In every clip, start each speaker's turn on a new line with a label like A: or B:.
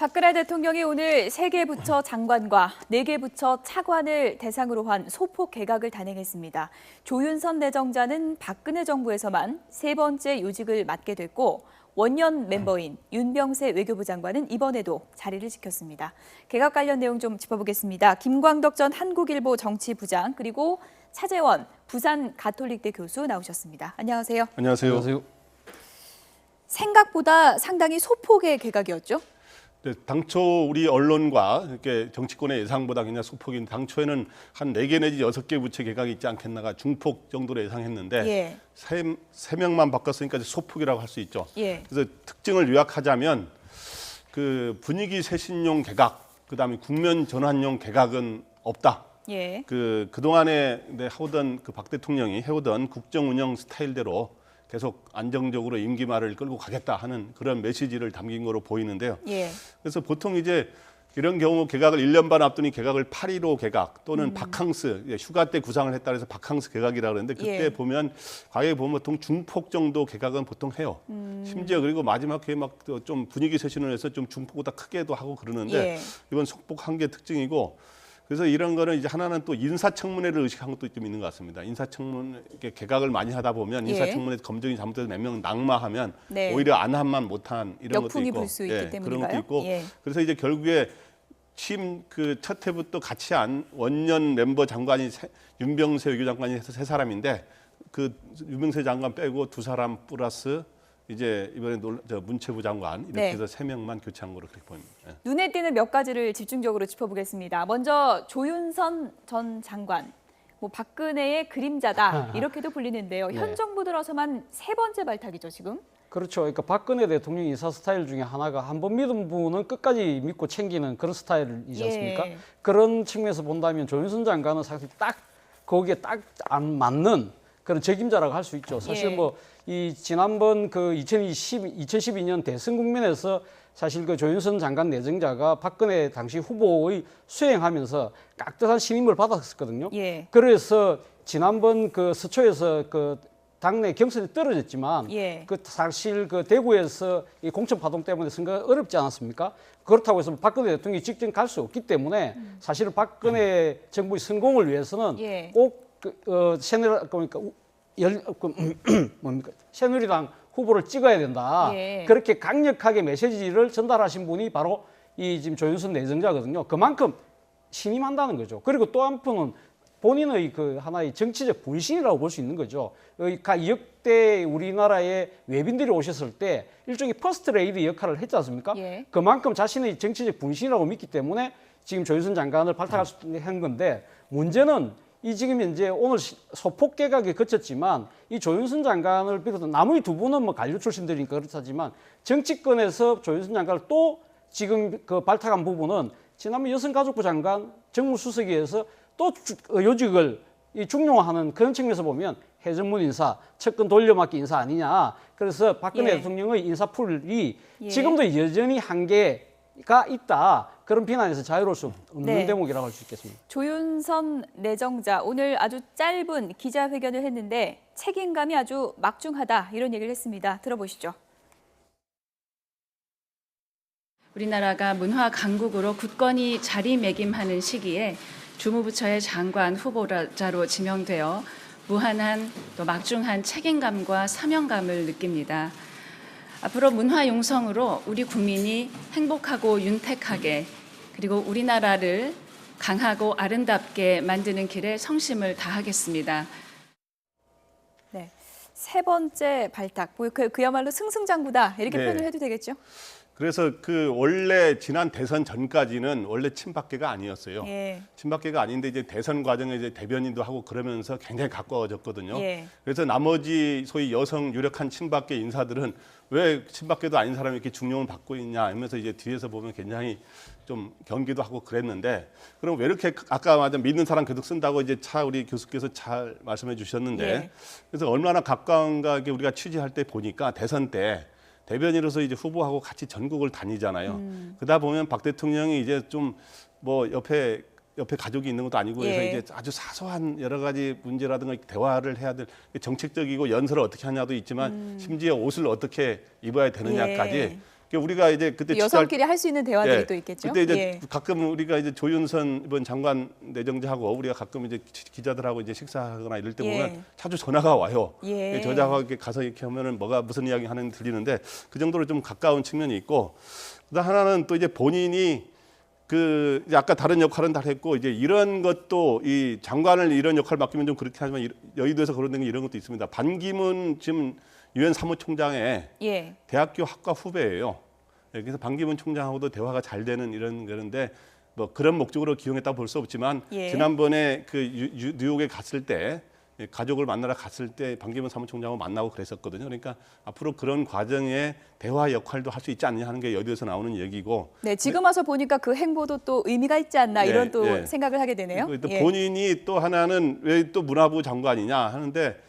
A: 박근혜 대통령이 오늘 3개 부처 장관과 4개 부처 차관을 대상으로 한 소폭 개각을 단행했습니다. 조윤선 내정자는 박근혜 정부에서만 3번째 요직을 맡게 됐고 원년 멤버인 윤병세 외교부 장관은 이번에도 자리를 지켰습니다. 개각 관련 내용 좀 짚어보겠습니다. 김광덕 전 한국일보 정치부장 그리고 차재원 부산 가톨릭대 교수 나오셨습니다. 안녕하세요.
B: 안녕하세요.
A: 생각보다 상당히 소폭의 개각이었죠?
B: 네, 당초 우리 언론과 이렇게 정치권의 예상보다 그냥 소폭인 당초에는 한 4개 내지 6개 부처 개각이 있지 않겠나가 중폭 정도로 예상했는데 세 명만 바꿨으니까 소폭이라고 할 수 있죠. 그래서 특징을 요약하자면 그 분위기 쇄신용 개각, 그다음에 국면 전환용 개각은 없다. 그동안에 해오던 그 박 대통령이 해오던 국정 운영 스타일대로 계속 안정적으로 임기 말을 끌고 가겠다 하는 그런 메시지를 담긴 거로 보이는데요. 그래서 보통 이제 이런 경우 개각을 1년 반 앞두니 개각을 8.15 개각 또는 바캉스, 휴가 때 구상을 했다 그래서 바캉스 개각이라고 그러는데 그때 보면 과거에 보면 보통 중폭 정도 개각은 보통 해요. 심지어 그리고 마지막에 막 좀 분위기 쇄신을 해서 좀 중폭보다 크게도 하고 그러는데 이번 소폭한 게 특징이고 그래서 이런 거는 이제 하나는 또 인사청문회를 의식한 것도 좀 있는 것 같습니다. 인사청문회 개각을 많이 하다 보면 인사청문회 검증이 잘못돼서 몇 명 낙마하면 오히려 안 한만 못한 이런 것도 있고
A: 불 수 있기 때문인가요?
B: 그런 것도 있고 그래서 이제 결국에 취임 그 첫 해부터 같이 한 원년 멤버 장관이 윤병세 외교장관이 해서 3사람인데 그 윤병세 장관 빼고 2사람 플러스 이제 이번에 문체부 장관 이렇게 해서 3명만 교체한 거로 그렇게 보입니다.
A: 눈에 띄는 몇 가지를 집중적으로 짚어보겠습니다. 먼저 조윤선 전 장관, 박근혜의 그림자다 이렇게도 불리는데요. 현 정부 들어서만 3번째 발탁이죠 지금?
C: 그렇죠. 그러니까 박근혜 대통령 인사 스타일 중에 하나가 한 번 믿은 분은 끝까지 믿고 챙기는 그런 스타일이지 않습니까? 그런 측면에서 본다면 조윤선 장관은 사실 딱 거기에 딱 안 맞는 그런 적임자라고 할 수 있죠. 사실 이 지난번 그 2012년 대선 국면에서 사실 그 조윤선 장관 내정자가 박근혜 당시 후보의 수행하면서 깍듯한 신임을 받았었거든요. 그래서 지난번 그 서초에서 그 당내 경선이 떨어졌지만 그 사실 그 대구에서 이 공천 파동 때문에 선거가 어렵지 않았습니까? 그렇다고 해서 박근혜 대통령이 직접 갈 수 없기 때문에 사실은 박근혜 정부의 성공을 위해서는 꼭 새누리당 후보를 찍어야 된다. 그렇게 강력하게 메시지를 전달하신 분이 바로 이 지금 조윤선 내정자거든요. 그만큼 신임한다는 거죠. 그리고 또 한 분은 본인의 그 하나의 정치적 분신이라고 볼 수 있는 거죠. 역대 우리나라에 외빈들이 오셨을 때 일종의 퍼스트 레이디 역할을 했지 않습니까? 그만큼 자신의 정치적 분신이라고 믿기 때문에 지금 조윤선 장관을 발탁할 수 있는 건데 문제는 이 지금 이제 오늘 소폭 개각에 거쳤지만 이 조윤선 장관을 비롯한 나머지 2분은 뭐 관료 출신들이니까 그렇다지만 정치권에서 조윤선 장관을 또 지금 그 발탁한 부분은 지난번 여성가족부 장관 정무수석에서 또 요직을 중용하는 그런 측면에서 보면 해전문 인사, 측근 돌려막기 인사 아니냐. 그래서 박근혜 대통령의 인사풀이 지금도 여전히 한계가 있다. 그런 비난에서 자유로울 수 없는 대목이라고 할 수 있겠습니다.
A: 조윤선 내정자 오늘 아주 짧은 기자회견을 했는데 책임감이 아주 막중하다 이런 얘기를 했습니다. 들어보시죠.
D: 우리나라가 문화 강국으로 굳건히 자리매김하는 시기에 주무부처의 장관 후보자로 지명되어 무한한 또 막중한 책임감과 사명감을 느낍니다. 앞으로 문화 용성으로 우리 국민이 행복하고 윤택하게 그리고 우리나라를 강하고 아름답게 만드는 길에 성심을 다하겠습니다.
A: 3번째 발탁, 그야말로 승승장구다 이렇게 표현을 해도 되겠죠?
B: 그래서 그 원래 지난 대선 전까지는 원래 친박계가 아니었어요. 친박계가 아닌데 이제 대선 과정에 이제 대변인도 하고 그러면서 굉장히 가까워졌거든요. 그래서 나머지 소위 여성 유력한 친박계 인사들은 왜 친박계도 아닌 사람이 이렇게 중용을 받고 있냐 하면서 이제 뒤에서 보면 굉장히 좀 경기도 하고 그랬는데 그럼 왜 이렇게 아까 말한 믿는 사람 계속 쓴다고 이제 우리 교수께서 잘 말씀해 주셨는데 그래서 얼마나 가까운가 우리가 취재할 때 보니까 대선 때 대변인으로서 이제 후보하고 같이 전국을 다니잖아요. 그러다 보면 박 대통령이 이제 좀 뭐 옆에 가족이 있는 것도 아니고 해서 이제 아주 사소한 여러 가지 문제라든가 대화를 해야 될 정책적이고 연설을 어떻게 하냐도 있지만 심지어 옷을 어떻게 입어야 되느냐까지 우리가 이제 그때
A: 여성끼리 할 수 있는 대화들이 또 있겠죠.
B: 그때 이제 가끔 우리가 이제 조윤선 이번 장관 내정자하고 우리가 가끔 이제 기자들하고 이제 식사하거나 이럴 때 보면 자주 전화가 와요. 저자가 이렇게 가서 이렇게 하면은 뭐가 무슨 이야기 하는지 들리는데 그 정도로 좀 가까운 측면이 있고, 그다음 하나는 또 이제 본인이 그 이제 아까 다른 역할은 다 했고 이제 이런 것도 이 장관을 이런 역할 맡기면 좀 그렇긴 하지만 여의도에서 그런 게 이런 것도 있습니다. 반기문 지금 유엔 사무총장의 대학교 학과 후배예요. 그래서 반기문 총장하고도 대화가 잘 되는 그런데 뭐 그런 목적으로 기용했다고 볼 수 없지만 지난번에 그 뉴욕에 갔을 때 가족을 만나러 갔을 때 반기문 사무총장하고 만나고 그랬었거든요. 그러니까 앞으로 그런 과정에 대화 역할도 할 수 있지 않냐 하는 게 여기에서 나오는 얘기고.
A: 네, 지금 와서 보니까 그 행보도 또 의미가 있지 않나 이런 또 생각을 하게 되네요.
B: 또 본인이 또 하나는 왜 또 문화부 장관이냐 하는데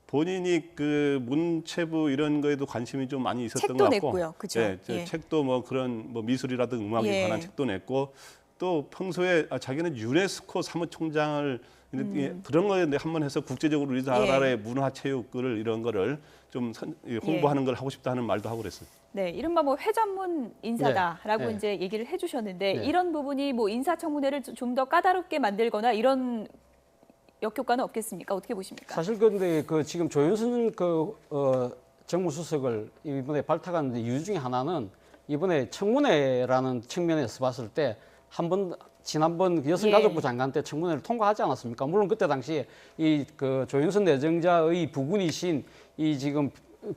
B: 본인이 그 문체부 이런 거에도 관심이 좀 많이 있었던 것 같고.
A: 책도 냈고요, 그죠?
B: 책도 뭐 그런 뭐 미술이라든 음악에 관한 책도 냈고 또 평소에 자기는 유네스코 사무총장을 그런 거에 한번 해서 국제적으로 우리나라의 문화체육을 이런 거를 좀 홍보하는 걸 하고 싶다 하는 말도 하고 그랬어요.
A: 네, 이른바 뭐 회전문 인사다라고 이제 얘기를 해주셨는데 이런 부분이 뭐 인사청문회를 좀 더 까다롭게 만들거나 이런 역효과는 없겠습니까? 어떻게 보십니까?
C: 사실 그런데 그 지금 조윤선 정무수석을 이번에 발탁한 이유 중에 하나는 이번에 청문회라는 측면에서 봤을 때 지난번 여성가족부 장관 때 청문회를 통과하지 않았습니까? 물론 그때 당시에 이 그 조윤선 내정자의 부군이신 이 지금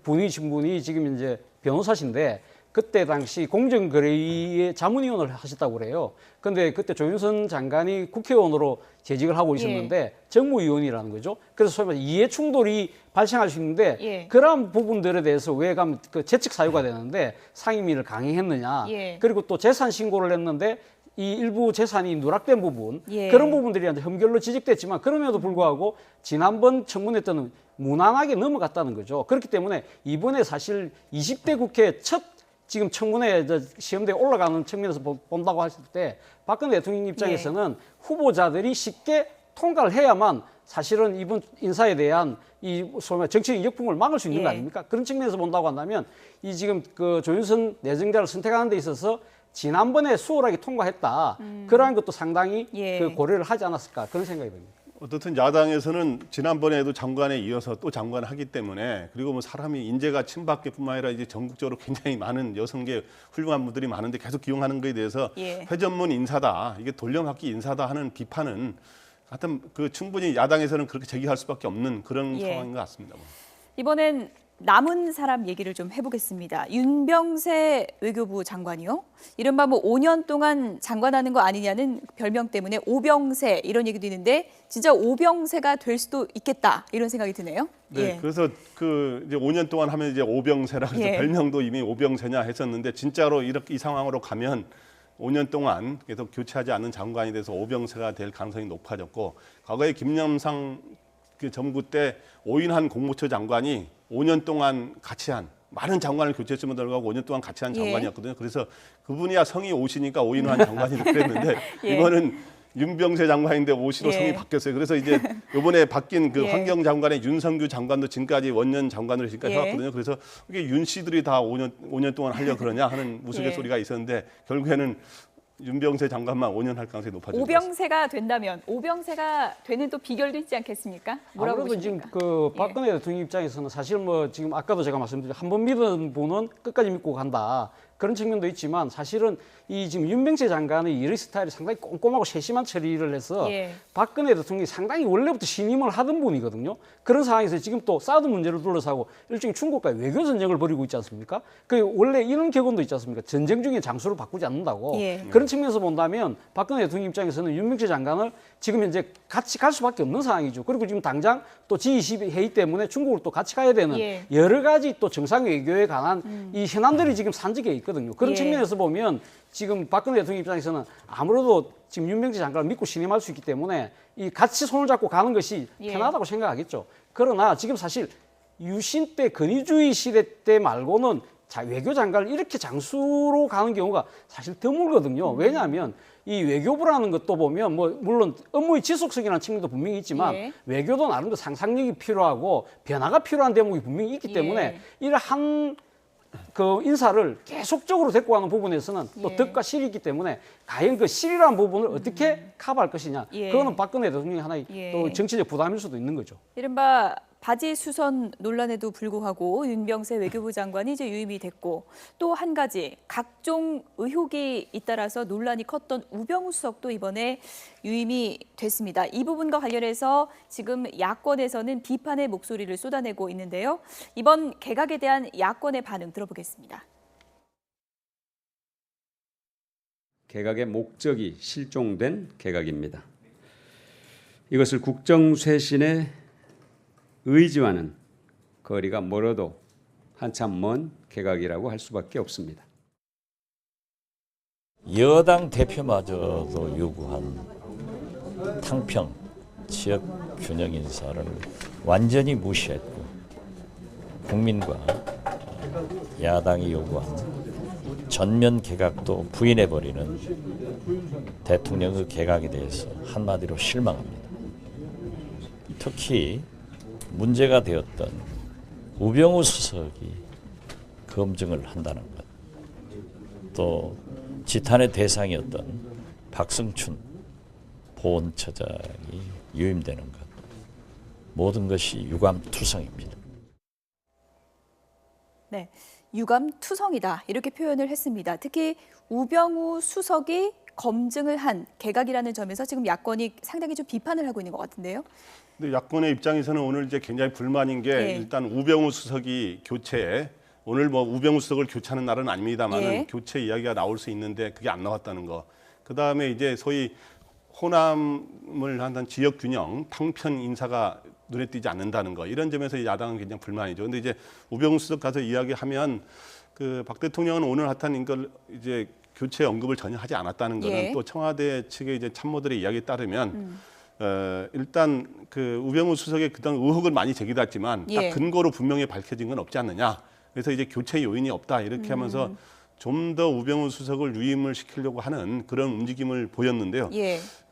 C: 분이신 분이 지금 이제 변호사신데 그때 당시 공정거래위의 자문위원을 하셨다고 그래요. 근데 그때 조윤선 장관이 국회의원으로 재직을 하고 있었는데 정무위원이라는 거죠. 그래서 소위 말해 이해 충돌이 발생할 수 있는데 그런 부분들에 대해서 왜 가면 그 재측 사유가 되는데 상임위를 강행했느냐. 그리고 또 재산 신고를 했는데 이 일부 재산이 누락된 부분 그런 부분들이 이제 흠결로 지적됐지만 그럼에도 불구하고 지난번 청문회 때는 무난하게 넘어갔다는 거죠. 그렇기 때문에 이번에 사실 20대 국회 첫 지금 청문회 시험대에 올라가는 측면에서 본다고 했을 때 박근혜 대통령 입장에서는 후보자들이 쉽게 통과를 해야만 사실은 이번 인사에 대한 이 소위 정치적 역풍을 막을 수 있는 거 아닙니까? 그런 측면에서 본다고 한다면 이 지금 그 조윤선 내정자를 선택하는 데 있어서 지난번에 수월하게 통과했다. 그러한 것도 상당히 그 고려를 하지 않았을까 그런 생각이 듭니다.
B: 어떻든 야당에서는 지난번에도 장관에 이어서 또 장관을 하기 때문에 그리고 뭐 사람이 인재가 친박계뿐만 아니라 이제 전국적으로 굉장히 많은 여성계 훌륭한 분들이 많은데 계속 기용하는 거에 대해서 회전문 인사다, 이게 돌려막기 인사다 하는 비판은 하여튼 그 충분히 야당에서는 그렇게 제기할 수밖에 없는 그런 상황인 것 같습니다.
A: 이번엔 남은 사람 얘기를 좀 해보겠습니다. 윤병세 외교부 장관이요. 이른바 뭐 5년 동안 장관하는 거 아니냐는 별명 때문에 오병세 이런 얘기도 있는데 진짜 오병세가 될 수도 있겠다 이런 생각이 드네요.
B: 네, 그래서 그 이제 5년 동안 하면 이제 오병세라고 해서 별명도 이미 오병세냐 했었는데 진짜로 이렇게 이 상황으로 가면 5년 동안 계속 교체하지 않는 장관이 돼서 오병세가 될 가능성이 높아졌고 과거에 김영삼 그 정부 때 오인환 공무처 장관이 5년 동안 같이 한 많은 장관을 교체했음에도 불구하고 5년 동안 같이 한 장관이었거든요. 그래서 그분이야 성이 오시니까 오인환 장관이 그랬는데 이번은 윤병세 장관인데 오시로 성이 바뀌었어요. 그래서 이제 이번에 바뀐 그 환경장관의 윤성규 장관도 지금까지 원년 장관으로 지금까지 해왔거든요. 그래서 이게 윤 씨들이 다 5년 동안 하려 그러냐 하는 우스갯소리가 있었는데 결국에는 윤병세 장관만 5년 할 가능성이 높아지고
A: 오병세가 된다면 오병세가 되는 또 비결도 있지 않겠습니까? 뭐라고
C: 아무래도
A: 보십니까?
C: 지금 그 박근혜 대통령 입장에서는 사실 뭐 지금 아까도 제가 말씀드린 한 번 믿은 분은 끝까지 믿고 간다. 그런 측면도 있지만 사실은 이 지금 윤병세 장관의 일의 스타일이 상당히 꼼꼼하고 세심한 처리를 해서 박근혜 대통령이 상당히 원래부터 신임을 하던 분이거든요. 그런 상황에서 지금 또 사드 문제를 둘러싸고 일종의 중국과의 외교 전쟁을 벌이고 있지 않습니까? 그 원래 이런 격언도 있지 않습니까? 전쟁 중에 장소를 바꾸지 않는다고. 그런 측면에서 본다면 박근혜 대통령 입장에서는 윤병세 장관을 지금 현재 같이 갈 수밖에 없는 상황이죠. 그리고 지금 당장 또 G20 회의 때문에 중국을 또 같이 가야 되는 여러 가지 또 정상 외교에 관한 이 현안들이 지금 산적해 있거든요. 그런 측면에서 보면 지금 박근혜 대통령 입장에서는 아무래도 지금 윤병세 장관을 믿고 신임할 수 있기 때문에 이 같이 손을 잡고 가는 것이 편하다고 생각하겠죠. 그러나 지금 사실 유신 때 건의주의 시대 때 말고는 외교장관을 이렇게 장수로 가는 경우가 사실 드물거든요. 왜냐하면 이 외교부라는 것도 보면 뭐 물론 업무의 지속성이라는 측면도 분명히 있지만 외교도 나름대로 상상력이 필요하고 변화가 필요한 대목이 분명히 있기 때문에 이러한 그 인사를 계속적으로 데리고 가는 부분에서는 또
A: 예.
C: 덕과 실이 있기 때문에 과연 그 실이라는 부분을 어떻게 커버할 것이냐.
A: 예.
C: 그거는 박근혜 대통령의 하나의
A: 예.
C: 또 정치적 부담일 수도 있는 거죠.
A: 이른바 바지 수선 논란에도 불구하고 윤병세 외교부 장관이 이제 유임이 됐고 또 한 가지 각종 의혹이 잇따라서 논란이 컸던 우병우 수석도 이번에 유임이 됐습니다. 이 부분과 관련해서 지금 야권에서는 비판의 목소리를 쏟아내고 있는데요. 이번 개각에 대한 야권의 반응 들어보겠습니다.
E: 개각의 목적이 실종된 개각입니다. 이것을 국정쇄신의 의지와는 거리가 멀어도 한참 먼 개각이라고 할 수밖에 없습니다.
F: 여당 대표마저도 요구한 탕평, 지역 균형 인사를 완전히 무시했고 국민과 야당이 요구한 전면 개각도 부인해버리는 대통령의 개각에 대해서 한마디로 실망합니다. 특히 문제가 되었던 우병우 수석이 검증을 한다는 것, 또 지탄의 대상이었던 박승춘 보훈처장이 유임되는 것, 모든 것이 유감투성입니다.
A: 네, 유감투성이다 이렇게 표현을 했습니다. 특히 우병우 수석이 검증을 한 개각이라는 점에서 지금 야권이 상당히 좀 비판을 하고 있는 것 같은데요.
B: 근데 야권의 입장에서는 오늘 이제 굉장히 불만인 게 일단 우병우 수석이 교체에 오늘 뭐 우병우 수석을 교체하는 날은 아닙니다만은 교체 이야기가 나올 수 있는데 그게 안 나왔다는 거. 그 다음에 이제 소위 호남을 한다는 지역 균형, 탕편 인사가 눈에 띄지 않는다는 거. 이런 점에서 야당은 굉장히 불만이죠. 근데 이제 우병우 수석 가서 이야기하면 그 박 대통령은 오늘 하여튼 이걸 이제 교체 언급을 전혀 하지 않았다는 거는 또 청와대 측의 이제 참모들의 이야기에 따르면 일단 그 우병우 수석의 그동안 의혹을 많이 제기했지만 딱 근거로 분명히 밝혀진 건 없지 않느냐. 그래서 이제 교체 요인이 없다 이렇게 하면서 좀 더 우병우 수석을 유임을 시키려고 하는 그런 움직임을 보였는데요.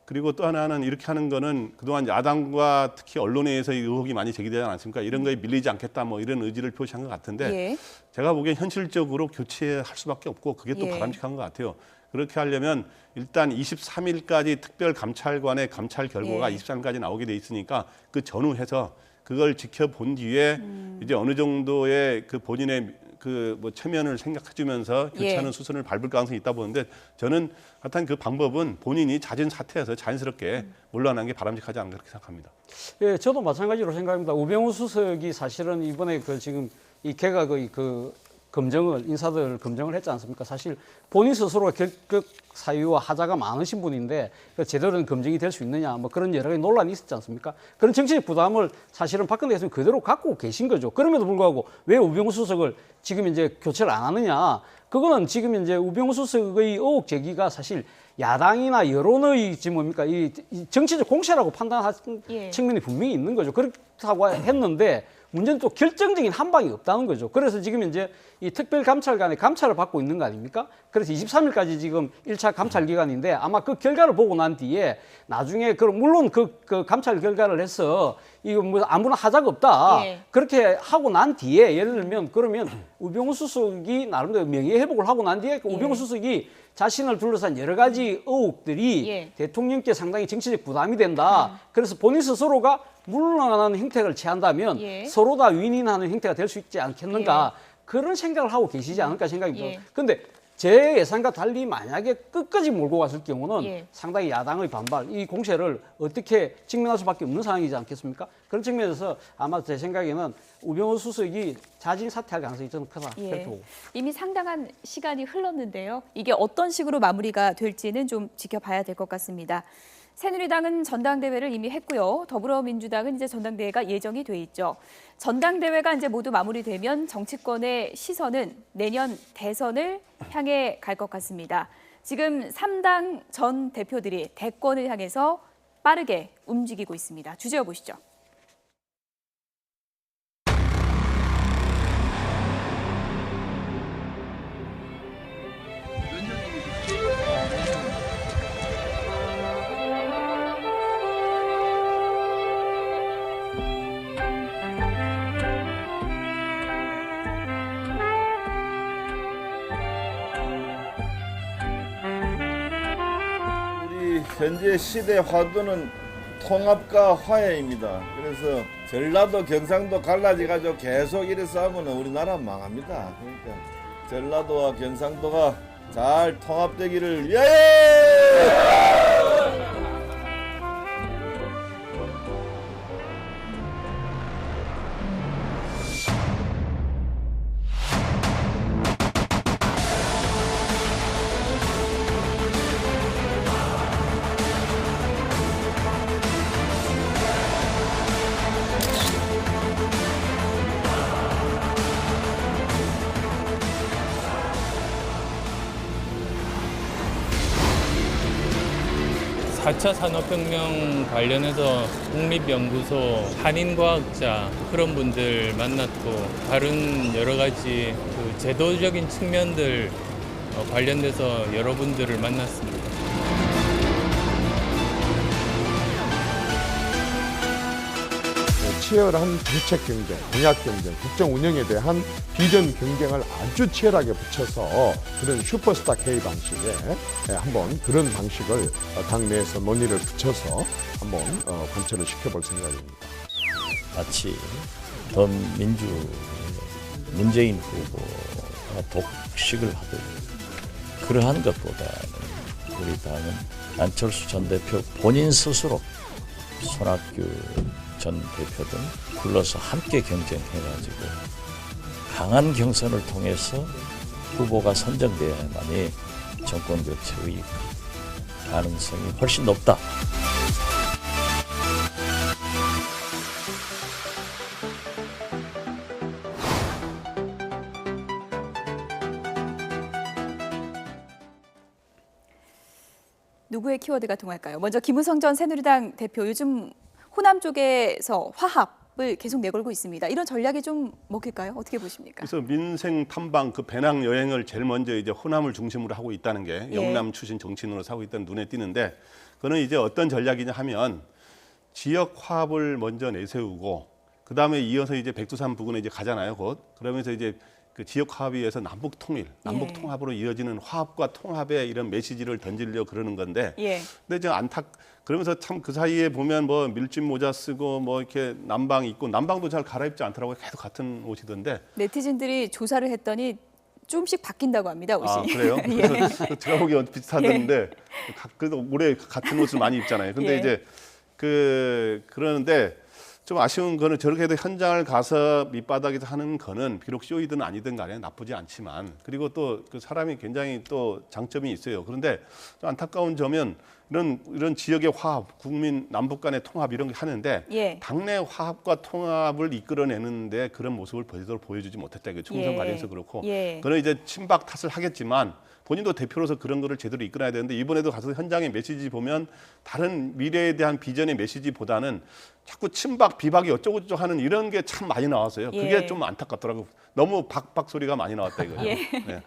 B: 그리고 또 하나는 이렇게 하는 거는 그동안 야당과 특히 언론에 의해서 의혹이 많이 제기되지 않았습니까? 이런 거에 밀리지 않겠다 뭐 이런 의지를 표시한 것 같은데 제가 보기엔 현실적으로 교체할 수밖에 없고 그게 또 바람직한 것 같아요. 그렇게 하려면 일단 23일까지 특별감찰관의 감찰 결과가 23일까지 나오게 돼 있으니까 그 전후해서 그걸 지켜본 뒤에 이제 어느 정도의 그 본인의 그 뭐 체면을 생각해주면서 교체하는 수순을 밟을 가능성이 있다 보는데 저는 하여튼 그 방법은 본인이 잦은 사퇴해서 자연스럽게 물러나는 게 바람직하지 않은가 그렇게 생각합니다.
C: 예, 저도 마찬가지로 생각합니다. 우병우 수석이 사실은 이번에 그 지금 이 개각의 그 검증을 인사들 검증을 했지 않습니까? 사실 본인 스스로가 결격 사유와 하자가 많으신 분인데 제대로 된 검증이 될 수 있느냐 뭐 그런 여러 가지 논란이 있었지 않습니까? 그런 정치적 부담을 사실은 박근혜 대통령이 그대로 갖고 계신 거죠. 그럼에도 불구하고 왜 우병우 수석을 지금 이제 교체를 안 하느냐? 그거는 지금 이제 우병우 수석의 의혹 제기가 사실 야당이나 여론의 지금 뭡니까 이 정치적 공세라고 판단한 측면이 분명히 있는 거죠. 그렇다고 했는데. 문제는 또 결정적인 한 방이 없다는 거죠. 그래서 지금 이제 이 특별감찰관의 감찰을 받고 있는 거 아닙니까? 그래서 23일까지 지금 1차 감찰 기간인데 아마 그 결과를 보고 난 뒤에 나중에 물론 그 감찰 결과를 해서 이거 뭐 아무나 하자가 없다. 그렇게 하고 난 뒤에 예를 들면 그러면 우병우 수석이 나름대로 명예회복을 하고 난 뒤에 우병우 수석이 자신을 둘러싼 여러 가지 의혹들이 대통령께 상당히 정치적 부담이 된다. 그래서 본인 스스로가 물러나는 형태를 취한다면 서로 다 윈윈하는 형태가 될 수 있지 않겠는가. 그런 생각을 하고 계시지 않을까 생각이 듭니다. 그런데 제 예상과 달리 만약에 끝까지 몰고 갔을 경우는 상당히 야당의 반발, 이 공세를 어떻게 직면할 수밖에 없는 상황이지 않겠습니까? 그런 측면에서 아마 제 생각에는 우병우 수석이 자진 사퇴할 가능성이 저는 크다. 그렇게 보고.
A: 이미 상당한 시간이 흘렀는데요. 이게 어떤 식으로 마무리가 될지는 좀 지켜봐야 될 것 같습니다. 새누리당은 전당대회를 이미 했고요. 더불어민주당은 이제 전당대회가 예정이 돼 있죠. 전당대회가 이제 모두 마무리되면 정치권의 시선은 내년 대선을 향해 갈 것 같습니다. 지금 3당 전 대표들이 대권을 향해서 빠르게 움직이고 있습니다. 주제어 보시죠.
G: 현재 시대 화두는 통합과 화해입니다. 그래서 전라도, 경상도 갈라져가지고 계속 이래 싸우면 우리나라 망합니다. 그러니까 전라도와 경상도가 잘 통합되기를 위하여!
H: 사 차 산업혁명 관련해서 국립연구소 한인과학자 그런 분들 만났고 다른 여러 가지 그 제도적인 측면들 관련돼서 여러분들을 만났습니다.
I: 치열한 정책 경쟁, 공약 경쟁, 국정 운영에 대한 비전 경쟁을 아주 치열하게 붙여서 그런 슈퍼스타 K 방식에 한번 그런 방식을 당내에서 논의를 붙여서 한번 관철을 시켜볼 생각입니다.
F: 마치 더 문재인 후보가 독식을 하듯 그러한 것보다는 우리 당은 안철수 전 대표 본인 스스로 손학규 전 대표 등 불러서 함께 경쟁해가지고 강한 경선을 통해서 후보가 선정돼야만이 정권 교체의 가능성이 훨씬 높다.
A: 누구의 키워드가 통할까요? 먼저 김우성 전 새누리당 대표, 요즘 호남 쪽에서 화합을 계속 내걸고 있습니다. 이런 전략이 좀 먹힐까요? 어떻게 보십니까?
B: 그래서 민생 탐방 그 배낭 여행을 제일 먼저 이제 호남을 중심으로 하고 있다는 게 영남 출신 정치인으로 하고 있다는 눈에 띄는데, 그는 이제 어떤 전략이냐 하면 지역 화합을 먼저 내세우고 그 다음에 이어서 이제 백두산 부근에 이제 가잖아요. 곧 그러면서 이제 그 지역 화합에 의해서 남북 통일, 남북 통합으로 이어지는 화합과 통합의 이런 메시지를 던지려고 그러는 건데, 근데 이제 그러면서 참 그 사이에 보면 뭐 밀짚 모자 쓰고 뭐 이렇게 남방 입고, 남방도 잘 갈아입지 않더라고요. 계속 같은 옷이던데.
A: 네티즌들이 조사를 했더니 조금씩 바뀐다고 합니다, 옷이.
B: 아, 그래요? 그래서 제가 보기엔 비슷하던데 그래도 올해 같은 옷을 많이 입잖아요. 근데 이제 그러는데 좀 아쉬운 거는 저렇게 해도 현장을 가서 밑바닥에서 하는 거는 비록 쇼이든 아니든 간에 나쁘지 않지만, 그리고 또 그 사람이 굉장히 또 장점이 있어요. 그런데 좀 안타까운 점은 이런 지역의 화합, 국민 남북 간의 통합 이런 게 하는데 당내 화합과 통합을 이끌어내는데 그런 모습을 제대로 보여주지 못했다. 이거 총선 관련해서 그렇고, 그런 이제 친박 탓을 하겠지만 본인도 대표로서 그런 거를 제대로 이끌어야 되는데, 이번에도 가서 현장의 메시지 보면 다른 미래에 대한 비전의 메시지보다는 자꾸 친박, 비박이 어쩌고저쩌고 하는 이런 게 참 많이 나왔어요. 그게 좀 안타깝더라고요. 너무 박박 소리가 많이 나왔다 이거예요.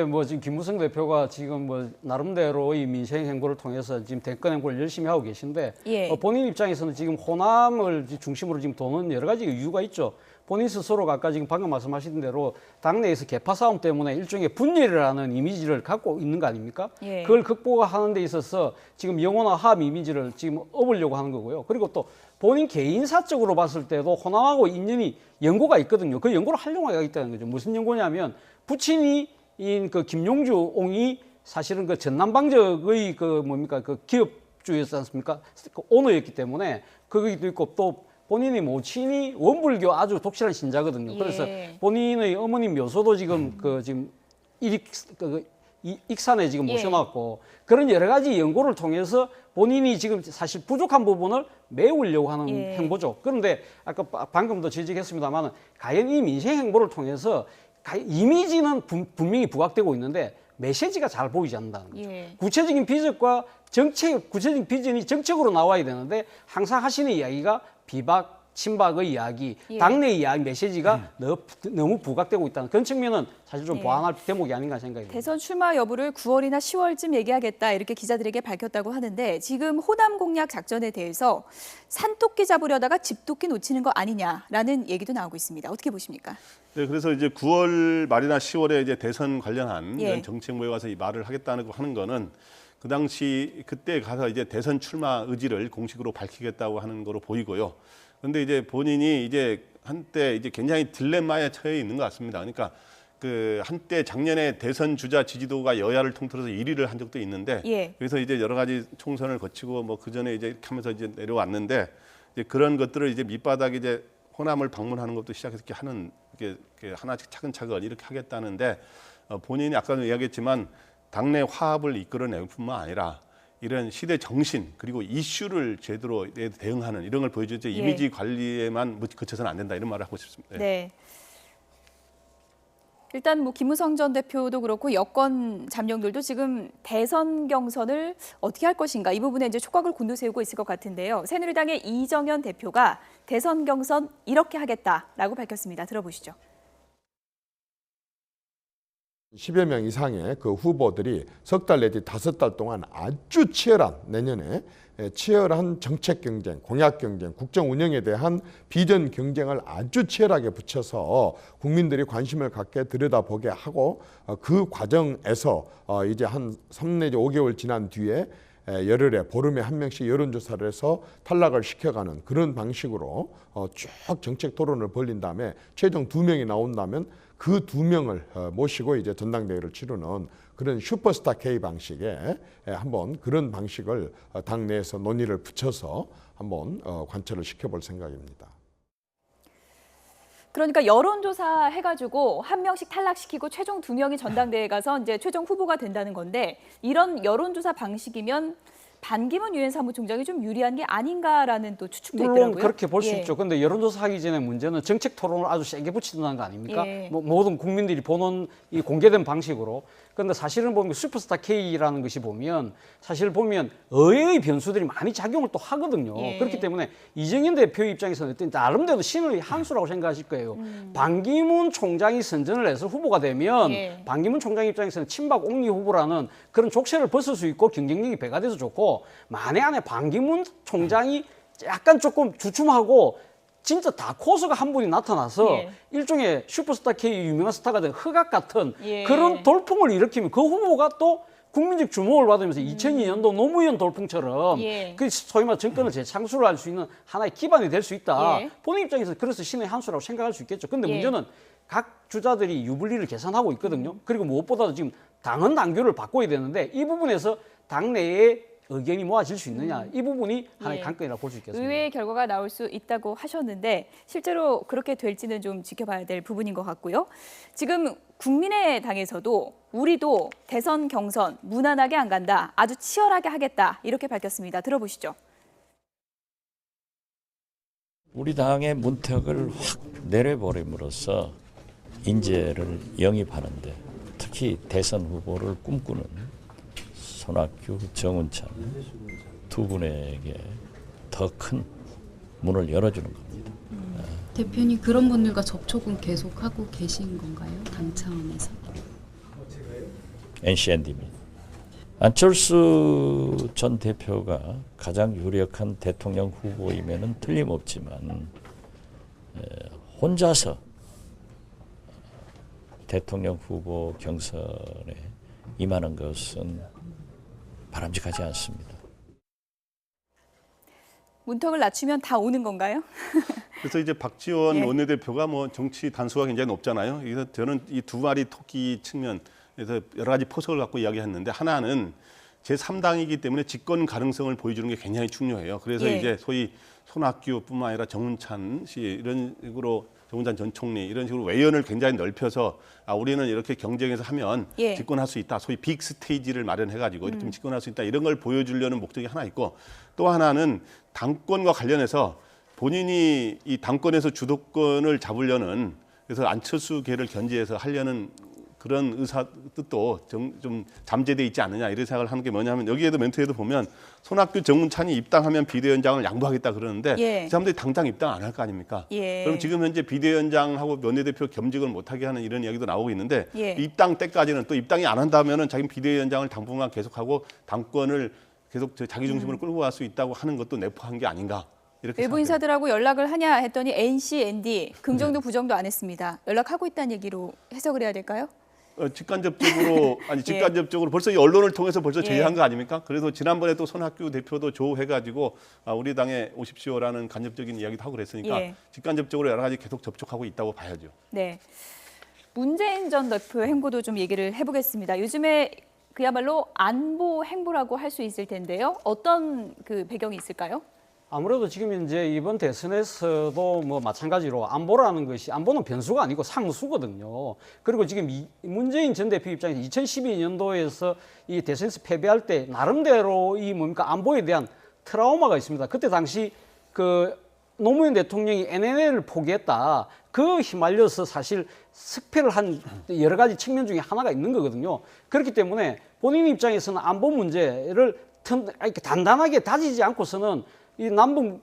C: 뭐 지금 김무성 대표가 지금 뭐 나름대로의 민생 행보를 통해서 지금 대권 행보를 열심히 하고 계신데, 본인 입장에서는 지금 호남을 중심으로 지금 도는 여러 가지 이유가 있죠. 본인 스스로가 아까 지금 방금 말씀하신 대로 당내에서 계파 싸움 때문에 일종의 분열이라는 이미지를 갖고 있는 거 아닙니까? 그걸 극복하는 데 있어서 지금 영원한 화합 이미지를 지금 업으려고 하는 거고요. 그리고 또 본인 개인사적으로 봤을 때도 호남하고 인연이 연고가 있거든요. 그 연고를 활용하고 있다는 거죠. 무슨 연고냐면 부친이 그 김용주 옹이 사실은 그 전남방적의 그 뭡니까 그 기업주였지 않습니까? 그 오너였기 때문에 그것도 있고, 또 본인의 모친이 원불교 아주 독실한 신자거든요. 그래서 본인의 어머니 묘소도 지금 지금 익산에 지금 모셔놨고, 그런 여러 가지 연고를 통해서 본인이 지금 사실 부족한 부분을 메우려고 하는 행보죠. 그런데 아까 방금도 지적했습니다만, 과연 이 민생 행보를 통해서 이미지는 분명히 부각되고 있는데 메시지가 잘 보이지 않는다는 거죠. 구체적인 비전과 구체적인 비전이 정책으로 나와야 되는데 항상 하시는 이야기가 비박, 친박의 이야기, 당내 이야기 메시지가 너무 부각되고 있다는 그런 측면은 사실 좀 보완할 대목이 아닌가 생각이 듭니다.
A: 대선 출마 여부를 9월이나 10월쯤 얘기하겠다 이렇게 기자들에게 밝혔다고 하는데, 지금 호남 공략 작전에 대해서 산토끼 잡으려다가 집토끼 놓치는 거 아니냐라는 얘기도 나오고 있습니다. 어떻게 보십니까?
B: 네, 그래서 이제 9월 말이나 10월에 이제 대선 관련한 이런 정책 모여 가서 이 말을 하겠다는 거 하는 거는 그 당시 그때 가서 이제 대선 출마 의지를 공식으로 밝히겠다고 하는 거로 보이고요. 그런데 이제 본인이 이제 한때 이제 굉장히 딜레마에 처해 있는 것 같습니다. 그러니까 그 한때 작년에 대선 주자 지지도가 여야를 통틀어서 1위를 한 적도 있는데 그래서 이제 여러 가지 총선을 거치고 뭐 그 전에 이제 이렇게 하면서 이제 내려왔는데 이제 그런 것들을 이제 밑바닥에 이제 호남을 방문하는 것도 시작해서 이렇게 하는 이렇게 하나씩 차근차근 이렇게 하겠다는데 본인이 아까도 이야기했지만 당내 화합을 이끌어낼 뿐만 아니라 이런 시대 정신 그리고 이슈를 제대로 대응하는 이런 걸 보여주죠. 이미지 관리에만 그쳐서는 안 된다 이런 말을 하고 싶습니다.
A: 네. 일단 뭐 김무성 전 대표도 그렇고 여권 잠룡들도 지금 대선 경선을 어떻게 할 것인가 이 부분에 이제 촉각을 곤두세우고 있을 것 같은데요. 새누리당의 이정현 대표가 대선 경선 이렇게 하겠다라고 밝혔습니다. 들어보시죠.
I: 10여 명 이상의 그 후보들이 석 달 내지 5달 동안 아주 치열한 내년에 치열한 정책 경쟁, 공약 경쟁, 국정 운영에 대한 비전 경쟁을 아주 치열하게 붙여서 국민들이 관심을 갖게 들여다보게 하고 그 과정에서 이제 한 3 내지 5개월 지난 뒤에 열흘에 보름에 한 명씩 여론조사를 해서 탈락을 시켜가는 그런 방식으로 쭉 정책 토론을 벌린 다음에 최종 2명이 나온다면 그 2명을 모시고 이제 전당대회를 치르는 그런 슈퍼스타 K 방식의 한번 그런 방식을 당내에서 논의를 붙여서 한번 관철을 시켜볼 생각입니다.
A: 그러니까 여론조사 해가지고 한 명씩 탈락시키고 최종 2명이 전당대회에 가서 이제 최종 후보가 된다는 건데 이런 여론조사 방식이면 반기문 유엔 사무총장이 좀 유리한 게 아닌가라는 또 추측도
C: 물론
A: 있더라고요.
C: 그렇게 볼 수 있죠. 그런데 여론조사 하기 전에 문제는 정책 토론을 아주 세게 붙인다는 거 아닙니까? 뭐 모든 국민들이 보는 이 공개된 방식으로. 그런데 사실은 보면 슈퍼스타 K라는 것이 보면 사실 보면 의외의 변수들이 많이 작용을 또 하거든요. 그렇기 때문에 이정현 대표 입장에서는 나름대로 신의 한 수라고 생각하실 거예요. 반기문 총장이 선전을 해서 후보가 되면 반기문 총장 입장에서는 친박 옹리 후보라는 그런 족쇄를 벗을 수 있고 경쟁력이 배가 돼서 좋고 만에 안에 반기문 총장이 약간 조금 주춤하고 진짜 다코스가 한 분이 나타나서 일종의 슈퍼스타 K 유명한 스타가 된 흑악 같은 그런 돌풍을 일으키면 그 후보가 또 국민적 주목을 받으면서 2002년도 노무현 돌풍처럼 그 소위 말해 정권을 재창출을 할 수 있는 하나의 기반이 될 수 있다. 본인 입장에서 그래서 신의 한 수라고 생각할 수 있겠죠. 근데 문제는 각 주자들이 유불리를 계산하고 있거든요. 그리고 무엇보다도 지금 당헌 당규를 바꿔야 되는데 이 부분에서 당내에 의견이 모아질 수 있느냐 이 부분이 하나의 관건이라고 볼 수 있겠습니다.
A: 의외의 결과가 나올 수 있다고 하셨는데 실제로 그렇게 될지는 좀 지켜봐야 될 부분인 것 같고요. 지금 국민의당에서도 우리도 대선 경선 무난하게 안 간다, 아주 치열하게 하겠다 이렇게 밝혔습니다. 들어보시죠.
F: 우리 당의 문턱을 확 내려버림으로써 인재를 영입하는데 특히 대선 후보를 꿈꾸는 손학규, 정운찬 두 분에게 더 큰 문을 열어주는 겁니다.
J: 대표님 그런 분들과 접촉은 계속하고 계신 건가요? 당 차원에서?
F: NCND입니다. 안철수 전 대표가 가장 유력한 대통령 후보임에는 틀림없지만 혼자서 대통령 후보 경선에 임하는 것은 바람직하지 않습니다.
A: 문턱을 낮추면 다 오는 건가요?
B: 그래서 이제 박지원 원내대표가 뭐 정치 단수가 굉장히 높잖아요. 그래서 저는 이 두 마리 토끼 측면에서 여러 가지 포석을 갖고 이야기했는데 하나는 제3당이기 때문에 집권 가능성을 보여주는 게 굉장히 중요해요. 그래서 이제 소위 손학규뿐만 아니라 정운찬 씨 이런 식으로 정운찬 전 총리 이런 식으로 외연을 굉장히 넓혀서 우리는 이렇게 경쟁에서 하면 집권할 수 있다. 소위 빅 스테이지를 마련해가지고 이렇게 집권할 수 있다. 이런 걸 보여주려는 목적이 하나 있고 또 하나는 당권과 관련해서 본인이 이 당권에서 주도권을 잡으려는 그래서 안철수계를 견제해서 하려는 그런 의사 뜻도 좀 잠재돼 있지 않느냐 이런 생각을 하는 게 뭐냐면 여기에도 멘트에도 보면 손학규 정운찬이 입당하면 비대위원장을 양보하겠다 그러는데 그 사람들이 당장 입당 안 할 거 아닙니까? 그럼 지금 현재 비대위원장하고 원내대표 겸직을 못하게 하는 이런 이야기도 나오고 있는데 입당 때까지는 또 입당이 안 한다면은 자기 비대위원장을 당분간 계속하고 당권을 계속 자기 중심으로 끌고 갈 수 있다고 하는 것도 내포한 게 아닌가. 이렇게
A: 외부 인사들하고 연락을 하냐 했더니 NC, ND 긍정도 부정도 안 했습니다. 연락하고 있다는 얘기로 해석을 해야 될까요?
B: 직간접적으로 아니
A: 예.
B: 직간접적으로 벌써 이 언론을 통해서 벌써
A: 예.
B: 제의한 거 아닙니까? 그래서 지난번에 또 손학규 대표도 조해가지고 우리 당에 오십시오라는 간접적인 이야기도 하고 그랬으니까
A: 예.
B: 직간접적으로 여러 가지 계속 접촉하고 있다고 봐야죠.
A: 네. 문재인 전 대표의 행보도 좀 얘기를 해보겠습니다. 요즘에 그야말로 안보 행보라고 할 수 있을 텐데요. 어떤 그 배경이 있을까요?
C: 아무래도 지금 이제 이번 대선에서도 뭐 마찬가지로 안보라는 것이 안보는 변수가 아니고 상수거든요. 그리고 지금 문재인 전 대표 입장에서 2012년도에서 이 대선에서 패배할 때 나름대로 이 뭡니까 안보에 대한 트라우마가 있습니다. 그때 당시 그 노무현 대통령이 NNL을 포기했다. 그 휘말려서 사실 습패를 한 여러 가지 측면 중에 하나가 있는 거거든요. 그렇기 때문에 본인 입장에서는 안보 문제를 이렇게 단단하게 다지지 않고서는 이 남북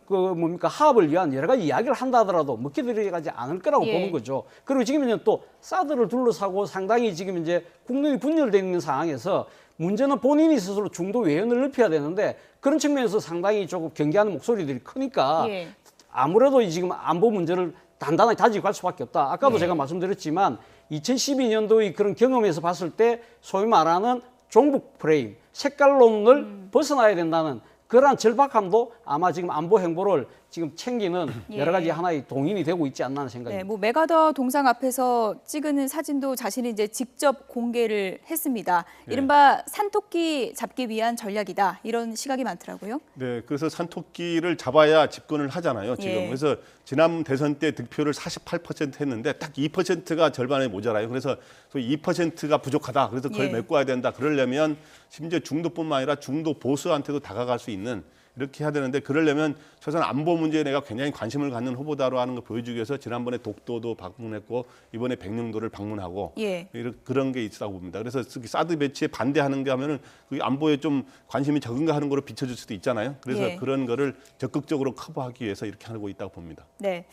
C: 화합을 위한 여러 가지 이야기를 한다 하더라도 먹혀 들어가지 않을 거라고
A: 예.
C: 보는 거죠. 그리고 지금 또 사드를 둘러싸고 상당히 지금 이제 국론이 분열되어 있는 상황에서 문제는 본인이 스스로 중도 외연을 넓혀야 되는데 그런 측면에서 상당히 조금 경계하는 목소리들이 크니까
A: 예.
C: 아무래도 지금 안보 문제를 단단하게 다지고 갈 수밖에 없다. 아까도
A: 예.
C: 제가 말씀드렸지만 2012년도의 그런 경험에서 봤을 때 소위 말하는 종북 프레임, 색깔론을 벗어나야 된다는 그러한 절박함도 아마 지금 안보 행보를 지금 챙기는
A: 예.
C: 여러 가지 하나의 동인이 되고 있지 않나 하는 생각입니다.
A: 네, 뭐 메가더 동상 앞에서 찍은 사진도 자신이 이제 직접 공개를 했습니다. 이른바 산토끼 잡기 위한 전략이다. 이런 시각이 많더라고요.
B: 네, 그래서 산토끼를 잡아야 집권을 하잖아요. 지금
A: 예.
B: 그래서 지난 대선 때 득표를 48% 했는데 딱 2%가 절반에 모자라요. 그래서 소위 2%가 부족하다. 그래서 그걸
A: 예.
B: 메꿔야 된다. 그러려면 심지어 중도뿐만 아니라 중도 보수한테도 다가갈 수 있는 이렇게 해야 되는데 그러려면 최소한 안보 문제에 내가 굉장히 관심을 갖는 후보다로 하는 걸 보여주기 위해서 지난번에 독도도 방문했고 이번에 백령도를 방문하고
A: 예.
B: 그런 게 있다고 봅니다. 그래서 사드 배치에 반대하는 게 하면은 그 안보에 좀 관심이 적은가 하는 거로 비춰줄 수도 있잖아요. 그래서
A: 예. 그런
B: 거를 적극적으로 커버하기 위해서 이렇게 하고 있다고 봅니다.
A: 네.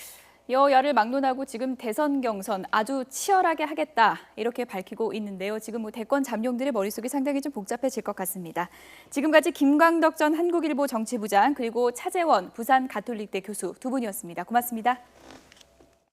A: 여야를 막론하고 지금 대선 경선 아주 치열하게 하겠다 이렇게 밝히고 있는데요. 지금 뭐 대권 잠룡들의 머릿속이 상당히 좀 복잡해질 것 같습니다. 지금까지 김광덕 전 한국일보 정치부장 그리고 차재원 부산 가톨릭대 교수 두 분이었습니다. 고맙습니다.